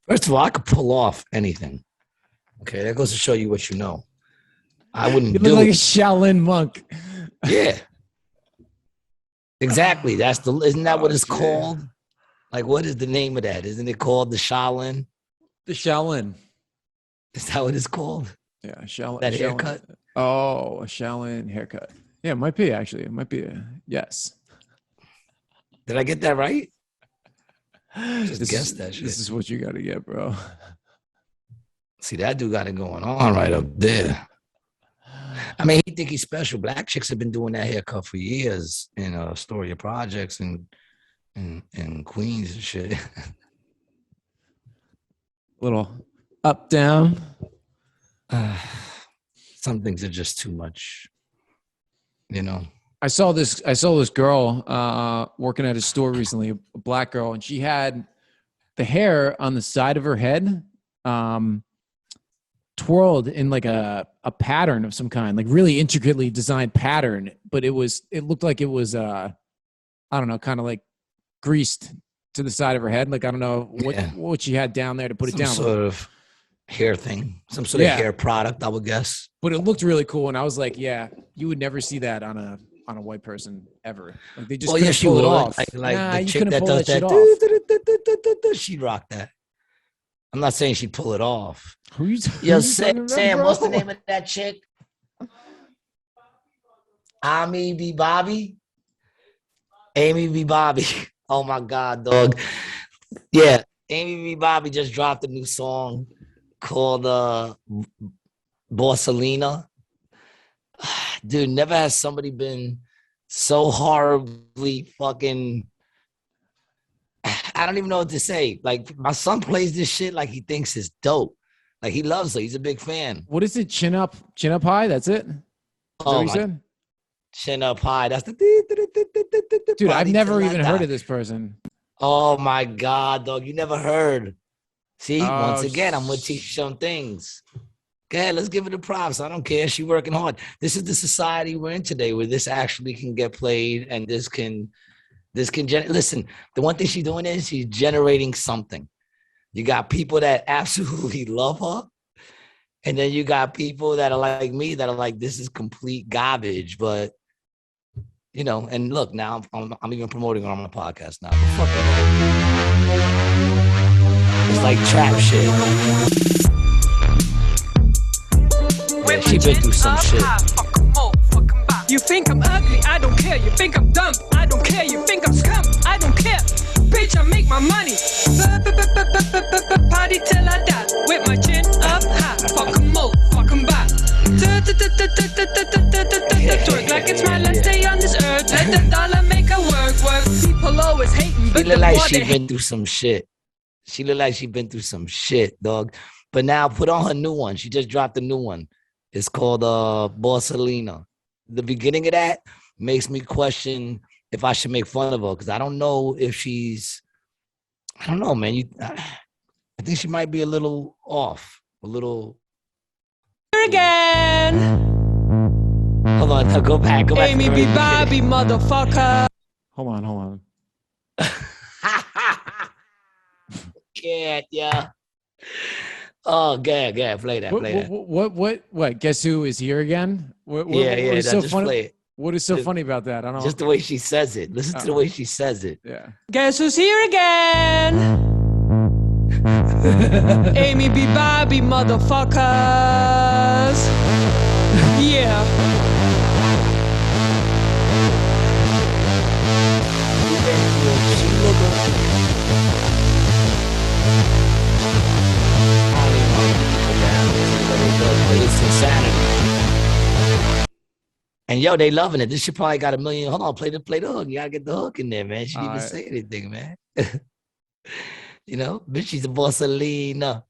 First of all, I could pull off anything. Okay, that goes to show you what you know. I wouldn't You do look like a it. Shaolin Monk. Yeah. Exactly. Isn't that what it's called? Like, what is the name of that? Isn't it called the Shaolin? The Shaolin. Is that what it's called? Yeah, Shaolin. That haircut? Oh, a Shaolin haircut. Yeah, it might be actually. It might be yes. Did I get that right? Just guess that shit. This is what you got to get, bro. See, that dude got it going on right up there. I mean, he think he's special. Black chicks have been doing that haircut for years in Astoria Projects and Queens and shit. Little up, down. Some things are just too much, you know. I saw this girl working at a store recently, a black girl, and she had the hair on the side of her head twirled in like a pattern of some kind, like really intricately designed pattern, but it looked like it was I don't know, kind of like greased to the side of her head. Like I don't know what she had down there to put it down. Some sort of hair thing, some sort of hair product, I would guess. But it looked really cool, and I was like, yeah, you would never see that on a white person ever. Like they just couldn't pull it off. Like nah, the you chick couldn't that pull does that shit off. she'd rock that. I'm not saying she'd pull it off. Who you Sam, what's the name of that chick? Amy B. Bobby. Oh my God, dog. Yeah, Amy B. Bobby just dropped a new song called Borsalina. Dude, never has somebody been so horribly fucking. I don't even know what to say. Like, my son plays this shit like he thinks it's dope. Like, he loves her. He's a big fan. What is it? Chin up high? That's it? Is that what you said? Chin up high. That's the dude. I've never even heard of this person. Oh my God, dog! You never heard. See, once again, I'm gonna teach you some things. Go ahead, let's give her the props. I don't care. She's working hard. This is the society we're in today, where this actually can get played, and this can listen. The one thing she's doing is she's generating something. You got people that absolutely love her. And then you got people that are like me that are like, this is complete garbage. But, you know, and look, now I'm even promoting her on my podcast now. But fuck it. It's like trap shit. Yeah, she been through some shit. You think I'm ugly? I don't care. You think I'm dumb? I don't care. You think I'm scum? I don't care. Bitch, I make my money. Party till I die. With my chin up high. Fuck 'em all. Fuck 'em back. Twerk like it's my last day on this earth. Let the dollar make her work. People always hating, but she look like she been through some shit. She look like she been through some shit, dog. But now put on her new one. She just dropped a new one. It's called Borsalina. The beginning of that makes me question if I should make fun of her, because I don't know if she's, I don't know, man. I think she might be a little off, a little. Again. Hold on, no, go back. Amy B. Bobby, motherfucker. Hold on. Yeah. Oh, play that. What? Guess who is here again? What is so funny? Play it. What is so funny about that? I don't know. Just the way she says it. Listen to the way she says it. Yeah. Guess who's here again? Amy B. Bobby, motherfuckers. Yeah. It's insanity. And yo, they loving it. This shit probably got 1 million. Hold on, play the hook. You gotta get the hook in there, man. She didn't even say anything, man. You know, bitch, she's a Borsalina.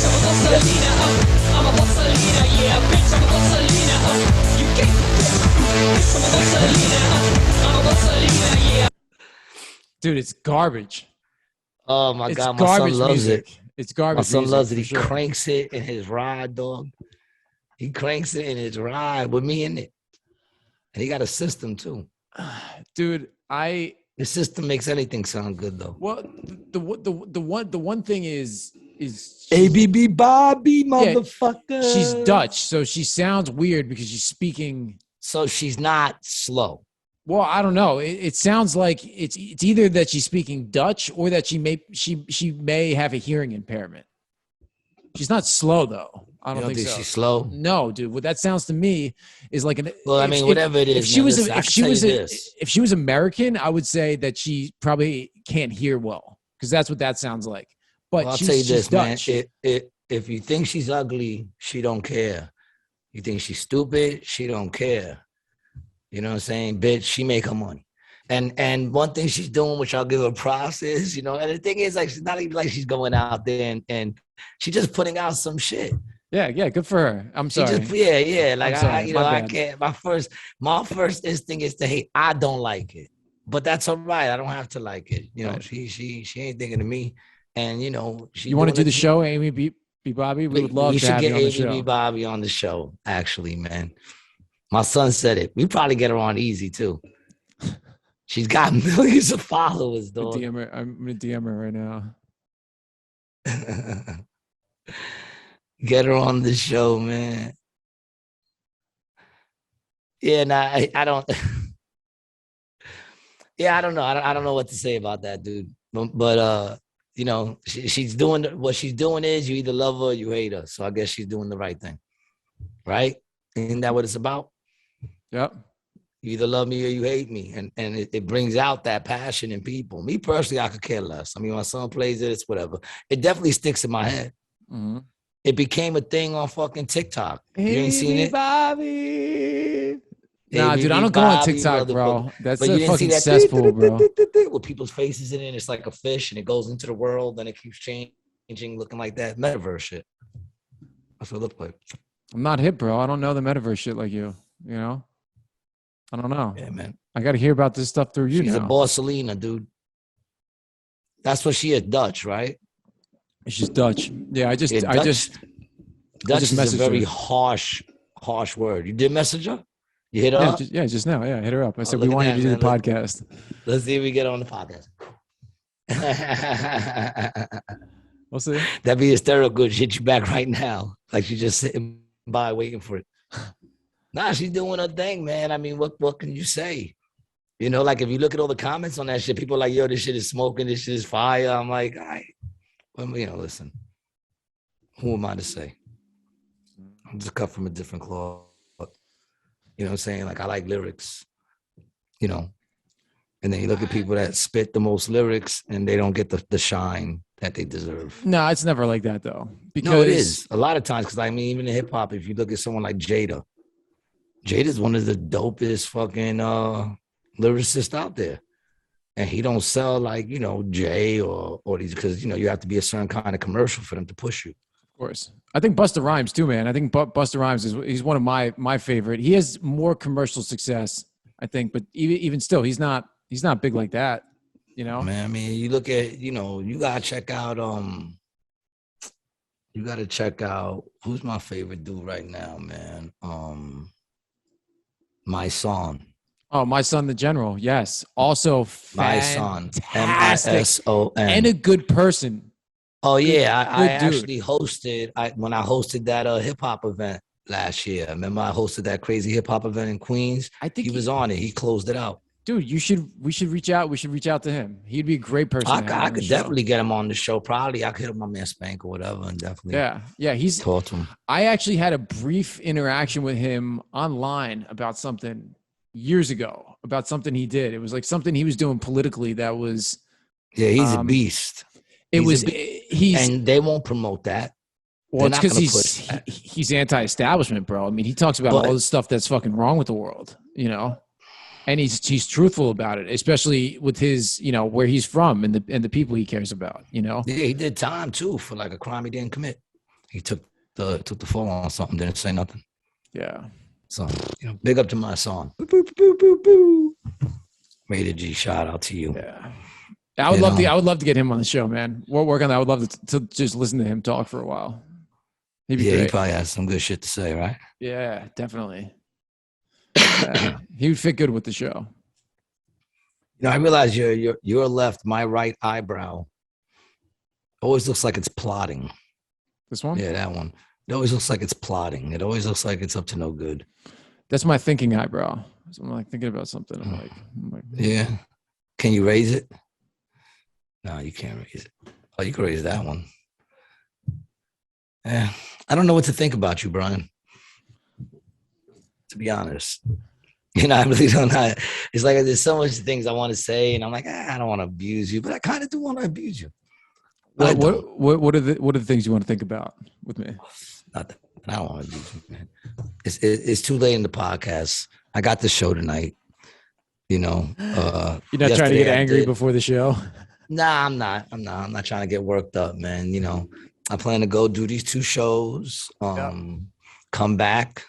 I'm a Mussolina, I'm a Mussolina, yeah, bitch, I'm a Mussolina, you can't bitch, I'm a Mussolina, I'm a Mussolina, yeah. Dude, it's garbage. Oh my It's God, my son garbage loves music. it. It's My garbage son music loves it. for He sure. cranks it in his ride, dog. He cranks it in his ride with me in it. And he got a system too. Dude, The system makes anything sound good though. well, the one thing is ABB Bobby, motherfucker. she's Dutch, so she sounds weird because she's speaking. So she's not slow. Well, I don't know. It sounds like it's either that she's speaking Dutch or that she may have a hearing impairment. She's not slow though. I don't think so. She's slow. No, dude. What that sounds to me is like an. Well, I mean, whatever it is. If she was American, I would say that she probably can't hear well because that's what that sounds like. But I'll tell you this, Dutch. man. If you think she's ugly, she don't care. You think she's stupid, she don't care. You know what I'm saying? Bitch, she make her money. And one thing she's doing, which I'll give her props is, and the thing is, like, she's not even like she's going out there and she's just putting out some shit. Yeah, good for her. I'm sorry. Like, I can't. My first instinct is to hate. I don't like it, but that's all right. I don't have to like it. Right. She ain't thinking of me, and she. You want to do the show, Amy B. Bobby? We would love to have you on the show. We should get Amy B. Bobby on the show. Actually, man, my son said it. We probably get her on easy too. She's got millions of followers, though. I'm gonna DM her right now. Get her on the show, man. Yeah, I don't. Yeah, I don't know. I don't know what to say about that, dude. But she's doing what she's doing is you either love her or you hate her. So I guess she's doing the right thing, right? Isn't that what it's about? Yep. You either love me or you hate me, and it brings out that passion in people. Me personally, I could care less. I mean, my son plays it, it's whatever. It definitely sticks in my head. Mm-hmm. It became a thing on fucking TikTok. You ain't seen it? Bobby. Nah, dude, I don't go on TikTok, bro. That's a fucking cesspool, bro. With people's faces in it, it's like a fish, and it goes into the world, and it keeps changing, looking like that metaverse shit. That's what it looks like. I'm not hip, bro. I don't know the metaverse shit like you. I don't know. Yeah, man. I got to hear about this stuff through you. She's now. a Borsalina, dude. That's what she is, Dutch, right? She's Dutch. Yeah, Dutch is a very harsh word. You did message her? You hit her up? Just now. Yeah, hit her up. I said we wanted to do the podcast. Let's see if we get on the podcast. We'll see. That'd be hysterical. She hit you back right now. Like she's just sitting by waiting for it. Nah, she's doing her thing, man. I mean, what can you say? Like if you look at all the comments on that shit, people are like, yo, this shit is smoking, this shit is fire. I'm like, all right. Well, listen. Who am I to say? I'm just cut from a different cloth. You know what I'm saying? Like I like lyrics, and then you look at people that spit the most lyrics and they don't get the shine that they deserve. No, it's never like that though. Because no, it is a lot of times. Because I mean, even in hip hop, if you look at someone like Jada's one of the dopest fucking lyricists out there, and he don't sell like Jay or these because you have to be a certain kind of commercial for them to push you. Of course. I think Busta Rhymes too, man. I think Busta Rhymes he's one of my favorite. He has more commercial success, I think, but even still, he's not big like that, Man, I mean, you look at, you gotta check out who's my favorite dude right now, man. My Son. Oh, My Son the General. Yes. Also My Son. Fantastic. MISON. And a good person. Oh yeah, I actually hosted when I hosted that hip hop event last year. Remember I hosted that crazy hip hop event in Queens? I think he was on it. He closed it out. Dude, we should reach out. We should reach out to him. He'd be a great person. I could definitely get him on the show. Probably I could hit my man Spank or whatever and definitely he's talk to him. I actually had a brief interaction with him online about something years ago, about something he did. It was like something he was doing politically that was he's a beast. And they won't promote that. Well, it's because he's anti-establishment, bro. I mean, he talks about all the stuff that's fucking wrong with the world, and he's truthful about it, especially with his, where he's from and the people he cares about, Yeah, he did time too for like a crime he didn't commit. He took the fall on something, didn't say nothing. Yeah. So, big up to my song. Boo, boo, boo, boo, boo. Rated G, shout out to you. Yeah. I would love to get him on the show, man. We'll work on that. I would love to just listen to him talk for a while. He'd be great. He probably has some good shit to say, right? Yeah, definitely. He would fit good with the show. I realize your left, my right eyebrow always looks like it's plotting. This one? Yeah, that one. It always looks like it's plotting. It always looks like it's up to no good. That's my thinking eyebrow. So I'm like thinking about something. I'm like, yeah. Can you raise it? No, you can't raise it. Oh, you can raise that one. Yeah. I don't know what to think about you, Brian. To be honest. I really don't know. It's like there's so much things I want to say, and I'm like, I don't want to abuse you, but I kind of do want to abuse you. What are the things you want to think about with me? Nothing. I don't want to abuse you, man. It's too late in the podcast. I got the show tonight. You're not trying to get angry before the show? Nah, I'm not. I'm not trying to get worked up, man. I plan to go do these 2 shows, come back,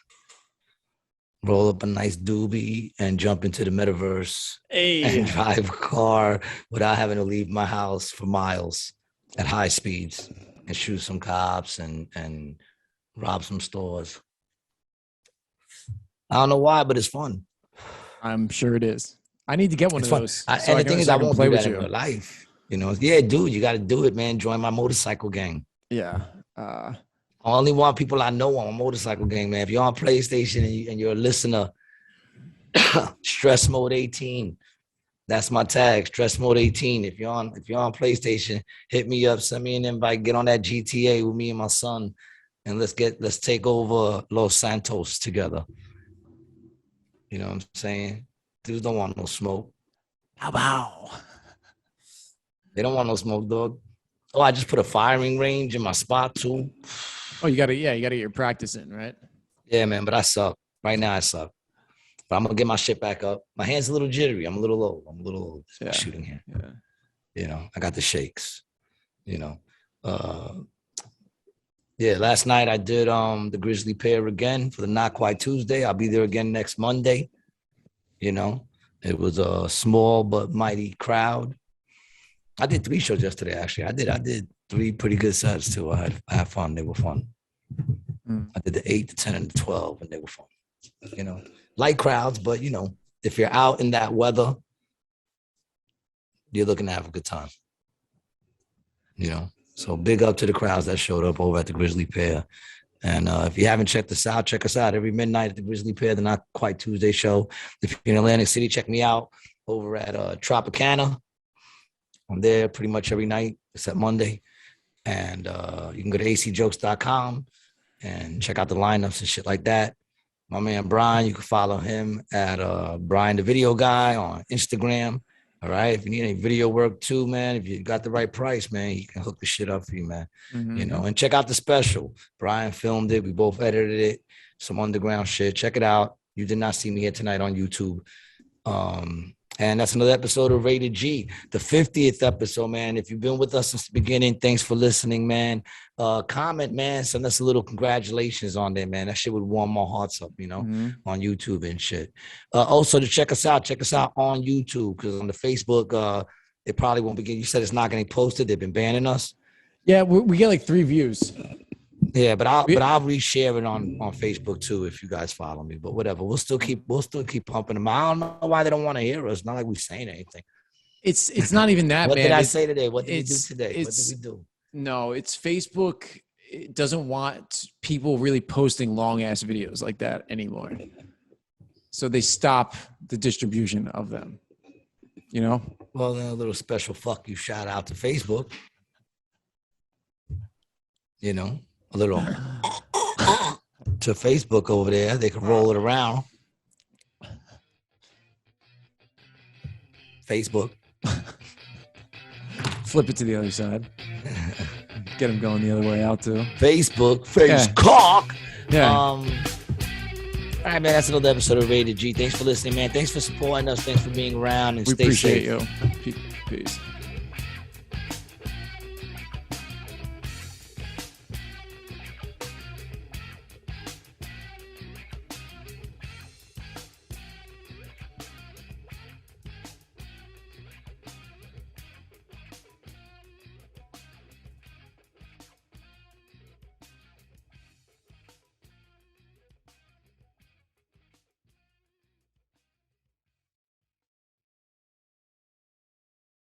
roll up a nice doobie, and jump into the metaverse and drive a car without having to leave my house for miles at high speeds and shoot some cops and rob some stores. I don't know why, but it's fun. I'm sure it is. I need to get one of those. And the thing is, I won't play with you in real life. Yeah, dude, you got to do it, man. Join my motorcycle gang. Yeah. I only want people I know on a motorcycle gang, man. If you're on PlayStation and you're a listener, Stress Mode 18. That's my tag, Stress Mode 18. If you're on PlayStation, hit me up, send me an invite, get on that GTA with me and my son, and let's take over Los Santos together. You know what I'm saying? Dudes don't want no smoke. Bow. They don't want no smoke, dog. Oh, I just put a firing range in my spot too. Oh, you gotta get your practice in, right? Yeah, man, but I suck. Right now I suck. But I'm gonna get my shit back up. My hand's a little jittery. I'm a little old. Yeah. Shooting here. Yeah. I got the shakes. Last night I did the Grizzly pair again for the Not Quite Tuesday. I'll be there again next Monday. It was a small but mighty crowd. I did 3 shows yesterday, actually. I did 3 pretty good sets too. I had fun. They were fun. I did the 8, the 10, and the 12, and they were fun. Light crowds, but if you're out in that weather, you're looking to have a good time. So big up to the crowds that showed up over at the Grizzly Pair. And if you haven't checked us out, check us out every midnight at the Grizzly Pair, the Not Quite Tuesday show. If you're in Atlantic City, check me out over at Tropicana. I'm there pretty much every night except Monday. And you can go to acjokes.com and check out the lineups and shit like that. My man Brian, you can follow him at Brian the Video Guy on Instagram. All right. If you need any video work too, man, if you got the right price, man, he can hook the shit up for you, man. And check out the special. Brian filmed it. We both edited it. Some underground shit. Check it out. You did not see me here tonight on YouTube. And that's another episode of Rated G, the 50th episode, man. If you've been with us since the beginning, thanks for listening, man. Comment, man. Send us a little congratulations on there, man. That shit would warm my hearts up, on YouTube and shit. Also, to check us out on YouTube, because on the Facebook, it probably won't begin. You said it's not getting posted. They've been banning us. Yeah, we get like 3 views. Yeah, but I'll reshare it on Facebook too if you guys follow me. But whatever, we'll still keep pumping them. I don't know why they don't want to hear us. Not like we're saying anything. It's not even that. What man. did I say today? What did we do today? What did we do? No, it's Facebook. It doesn't want people really posting long ass videos like that anymore. So they stop the distribution of them. Well, then a little special fuck you shout out to Facebook. A little to Facebook over there. They can roll it around. Facebook. Flip it to the other side. Get them going the other way out too. Facebook. Cock. Yeah. All right, man. That's another episode of Rated G. Thanks for listening, man. Thanks for supporting us. Thanks for being around. And we stay appreciate safe. you. Peace.